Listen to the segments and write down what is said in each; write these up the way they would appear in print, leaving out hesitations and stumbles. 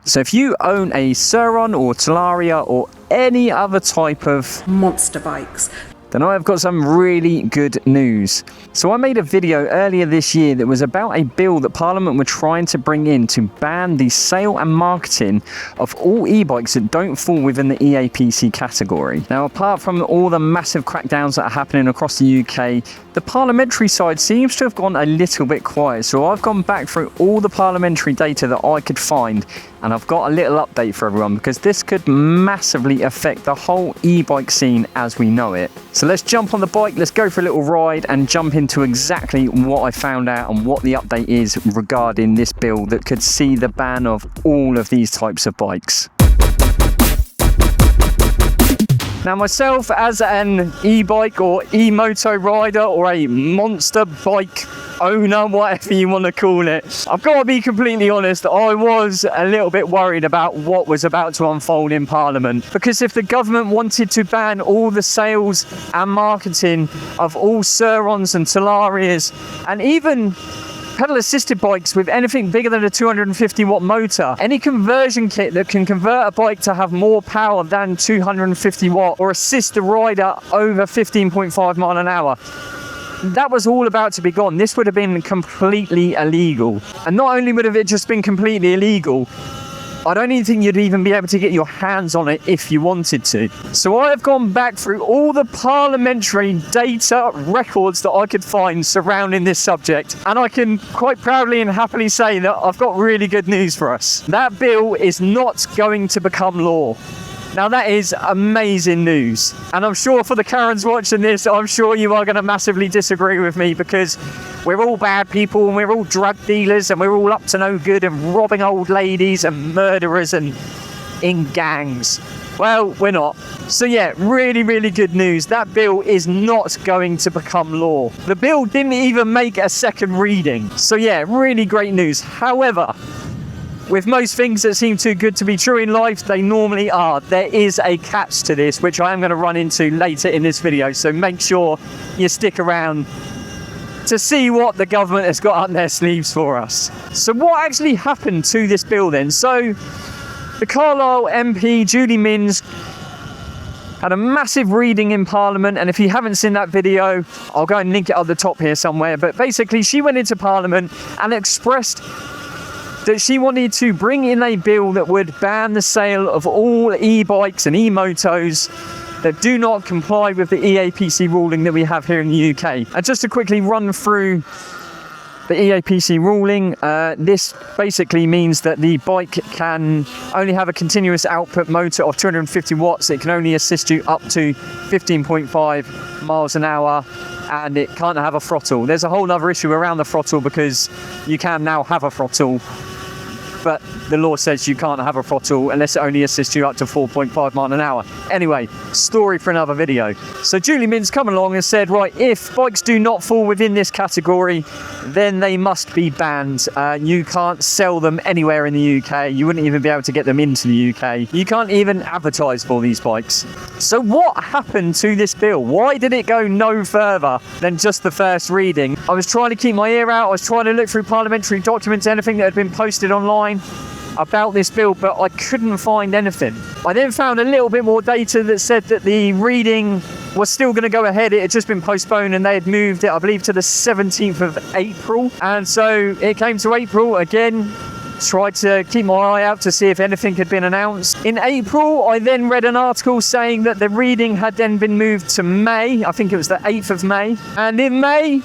So if you own a Surron or Talaria or any other type of monster bikes, then I've got some really good news. So I made a video earlier this year that was about a bill that Parliament were trying to bring in to ban the sale and marketing of all e-bikes that don't fall within the EAPC category. Now, apart from all the massive crackdowns that are happening across the UK, the parliamentary side seems to have gone a little bit quiet. So I've gone back through all the parliamentary data that I could find, and I've got a little update for everyone because this could massively affect the whole e-bike scene as we know it. So let's jump on the bike, let's go for a little ride and jump into exactly what I found out and what the update is regarding this bill that could see the ban of all of these types of bikes. Now myself, as an e-bike or e-moto rider or a monster bike owner, whatever you want to call it, I've got to be completely honest, I was a little bit worried about what was about to unfold in Parliament, because if the government wanted to ban all the sales and marketing of all Surrons and Talarias and even pedal assisted bikes with anything bigger than a 250 watt motor, any conversion kit that can convert a bike to have more power than 250 watt or assist the rider over 15.5 mile an hour, that was all about to be gone. This would have been completely illegal. And not only would have it just been completely illegal, I don't even think you'd even be able to get your hands on it if you wanted to. So I have gone back through all the parliamentary data records that I could find surrounding this subject, and I can quite proudly and happily say that I've got really good news for us. That bill is not going to become law. Now that is amazing news, and I'm sure for the Karens watching this, I'm sure you are going to massively disagree with me, because we're all bad people and we're all drug dealers and we're all up to no good and robbing old ladies and murderers and in gangs. Well, we're not. So yeah, really, really good news. That bill is not going to become law. The bill didn't even make a second reading. So yeah, really great news. However, with most things that seem too good to be true in life, they normally are. There is a catch to this, which I am going to run into later in this video. So make sure you stick around to see what the government has got up their sleeves for us. So what actually happened to this bill then? So the Carlisle MP, Julie Minns, had a massive reading in Parliament, and if you haven't seen that video, I'll go and link it at the top here somewhere. But basically, she went into Parliament and expressed that she wanted to bring in a bill that would ban the sale of all e-bikes and e-motos that do not comply with the EAPC ruling that we have here in the UK. And just to quickly run through the EAPC ruling, this basically means that the bike can only have a continuous output motor of 250 watts. It can only assist you up to 15.5 miles an hour, and it can't have a throttle. There's a whole other issue around the throttle, because you can now have a throttle, but the law says you can't have a throttle unless it only assists you up to 4.5 mile an hour. Anyway, story for another video. So Julie Minns come along and said, right, if bikes do not fall within this category, then they must be banned. You can't sell them anywhere in the UK. You wouldn't even be able to get them into the UK. You can't even advertise for these bikes. So what happened to this bill? Why did it go no further than just the first reading? I was trying to keep my ear out. I was trying to look through parliamentary documents, anything that had been posted online about this bill, but I couldn't find anything. I then found a little bit more data that said that the reading was still going to go ahead. It had just been postponed, and they had moved it, I believe, to the 17th of April. And so it came to April again. Tried to keep my eye out to see if anything had been announced. In April, I then read an article saying that the reading had then been moved to May. I think it was the 8th of May. And in May,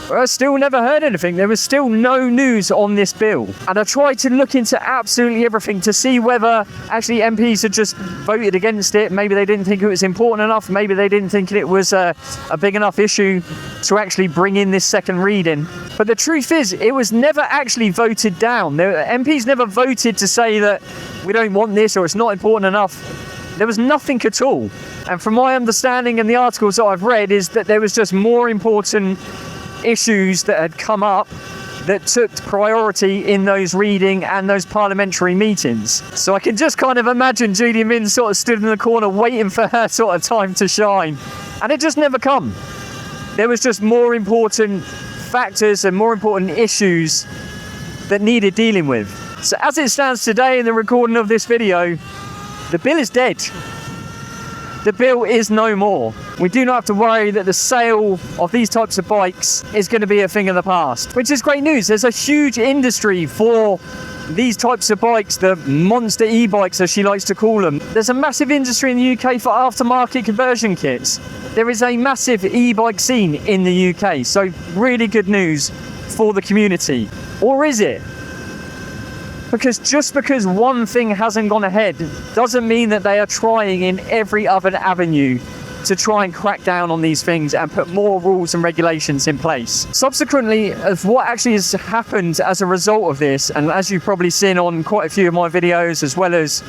I still never heard anything. There was still no news on this bill. And I tried to look into absolutely everything to see whether actually MPs had just voted against it. Maybe they didn't think it was important enough. Maybe they didn't think it was a big enough issue to actually bring in this second reading. But the truth is, it was never actually voted down. MPs never voted to say that we don't want this or it's not important enough. There was nothing at all. And from my understanding and the articles that I've read is that there was just more important issues that had come up that took priority in those reading and those parliamentary meetings. So I can just kind of imagine Julie Minns sort of stood in the corner waiting for her sort of time to shine, and it just never come. There was just more important factors and more important issues that needed dealing with. So as it stands today in the recording of this video, the bill is dead. The bill is no more. We do not have to worry that the sale of these types of bikes is going to be a thing of the past, which is great news. There's a huge industry for these types of bikes, the monster e-bikes as she likes to call them. There's a massive industry in the UK for aftermarket conversion kits. There is a massive e-bike scene in the UK, so really good news for the community. Or is it? Because just because one thing hasn't gone ahead doesn't mean that they are trying in every other avenue to try and crack down on these things and put more rules and regulations in place. Subsequently, of what actually has happened as a result of this, and as you've probably seen on quite a few of my videos, as well as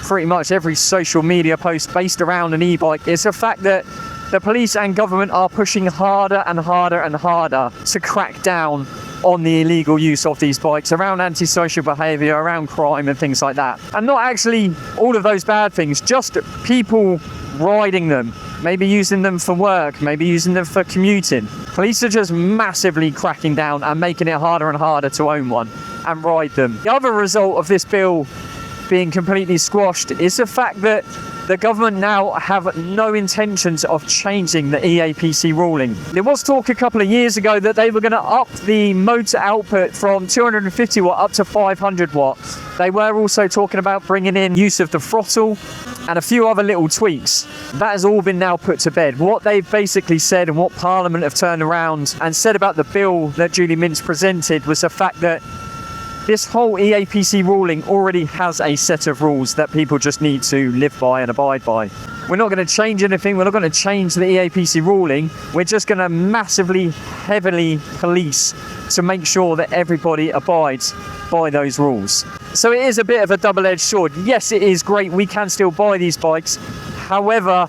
pretty much every social media post based around an e-bike, is the fact that the police and government are pushing harder and harder and harder to crack down on the illegal use of these bikes, around antisocial behaviour, around crime and things like that. And not actually all of those bad things, just people riding them, maybe using them for work, maybe using them for commuting. Police are just massively cracking down and making it harder and harder to own one and ride them. The other result of this bill being completely squashed is the fact that the government now have no intentions of changing the EAPC ruling. There was talk a couple of years ago that they were going to up the motor output from 250 watt up to 500 watt. They were also talking about bringing in use of the throttle and a few other little tweaks. That has all been now put to bed. What they've basically said and what Parliament have turned around and said about the bill that Julie Mintz presented was the fact that this whole EAPC ruling already has a set of rules that people just need to live by and abide by. We're not going to change anything. We're not going to change the EAPC ruling. We're just going to massively, heavily police to make sure that everybody abides by those rules. So it is a bit of a double-edged sword. Yes, it is great. We can still buy these bikes. However,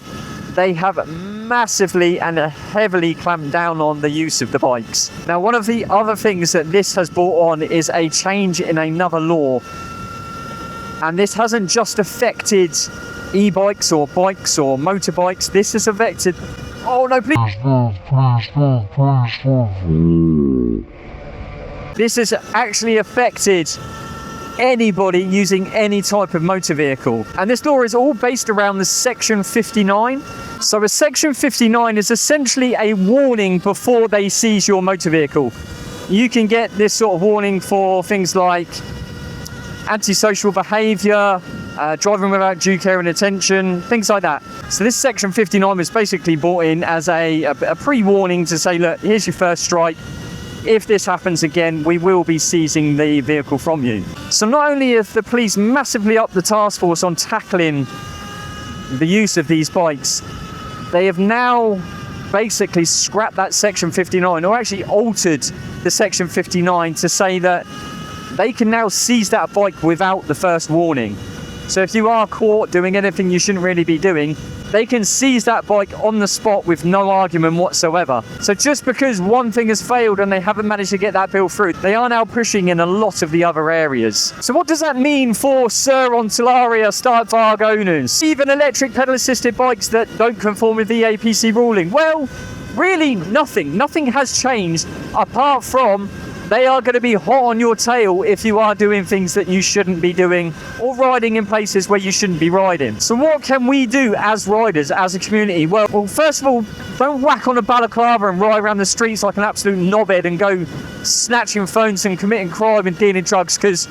they have massively and heavily clamped down on the use of the bikes. Now, one of the other things that this has brought on is a change in another law. And this hasn't just affected e-bikes or bikes or motorbikes. This has affected... Oh, no, please. This has actually affected anybody using any type of motor vehicle. And this law is all based around the Section 59. So a Section 59 is essentially a warning before they seize your motor vehicle. You can get this sort of warning for things like antisocial behaviour, driving without due care and attention, things like that. So this Section 59 was basically brought in as a pre-warning to say, look, here's your first strike. If this happens again, we will be seizing the vehicle from you. So not only have the police massively upped the task force on tackling the use of these bikes, they have now basically scrapped that Section 59, or actually altered the Section 59 to say that they can now seize that bike without the first warning. So if you are caught doing anything you shouldn't really be doing, they can seize that bike on the spot with no argument whatsoever. So just because one thing has failed and they haven't managed to get that bill through, they are now pushing in a lot of the other areas. So what does that mean for Surron, Talaria, Startvarg owners? Even electric pedal-assisted bikes that don't conform with the EAPC ruling? Well, really nothing. Nothing has changed apart from they are going to be hot on your tail if you are doing things that you shouldn't be doing or riding in places where you shouldn't be riding. So what can we do as riders, as a community? Well, first of all, don't whack on a balaclava and ride around the streets like an absolute knobhead and go snatching phones and committing crime and dealing drugs, because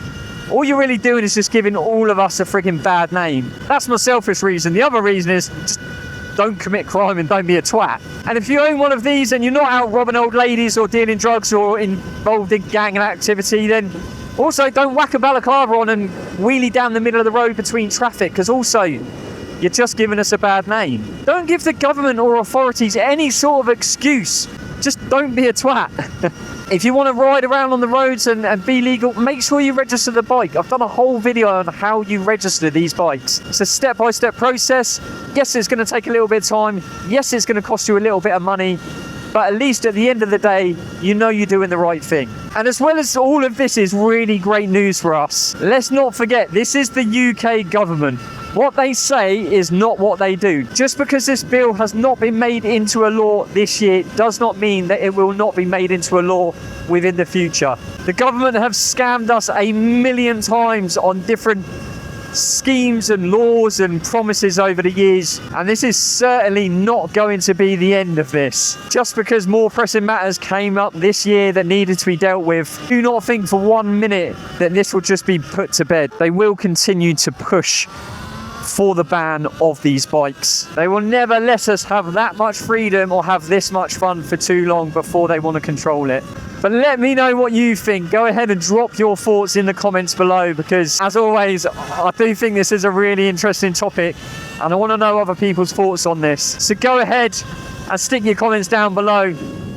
all you're really doing is just giving all of us a freaking bad name. That's my selfish reason. The other reason is just don't commit crime and don't be a twat. And if you own one of these and you're not out robbing old ladies or dealing drugs or involved in gang activity, then also don't whack a balaclava on and wheelie down the middle of the road between traffic, because also you're just giving us a bad name. Don't give the government or authorities any sort of excuse. Just don't be a twat. If you want to ride around on the roads and be legal, make sure you register the bike. I've done a whole video on how you register these bikes. It's a step-by-step process. Yes, it's going to take a little bit of time. Yes, it's going to cost you a little bit of money. But at least at the end of the day, you know you're doing the right thing. And as well as all of this is really great news for us, let's not forget, this is the UK government. What they say is not what they do. Just because this bill has not been made into a law this year does not mean that it will not be made into a law within the future. The government have scammed us a million times on different schemes and laws and promises over the years, and this is certainly not going to be the end of this. Just because more pressing matters came up this year that needed to be dealt with, do not think for 1 minute that this will just be put to bed. They will continue to push for the ban of these bikes. They will never let us have that much freedom or have this much fun for too long before they want to control it. But let me know what you think. Go ahead and drop your thoughts in the comments below, because as always, I do think this is a really interesting topic and I want to know other people's thoughts on this. So go ahead and stick your comments down below.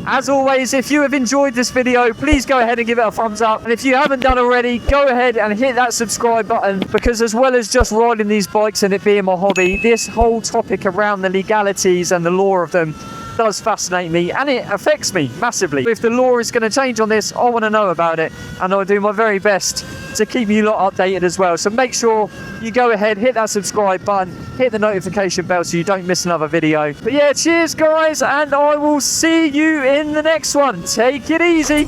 As always, if you have enjoyed this video, please go ahead and give it a thumbs up. And if you haven't done already, go ahead and hit that subscribe button, because as well as just riding these bikes and it being my hobby, this whole topic around the legalities and the law of them does fascinate me, and it affects me massively. If the law is going to change on this, I want to know about it, and I'll do my very best to keep you lot updated as well. So make sure you go ahead, hit that subscribe button, hit the notification bell so you don't miss another video. But yeah, cheers guys, and I will see you in the next one. Take it easy.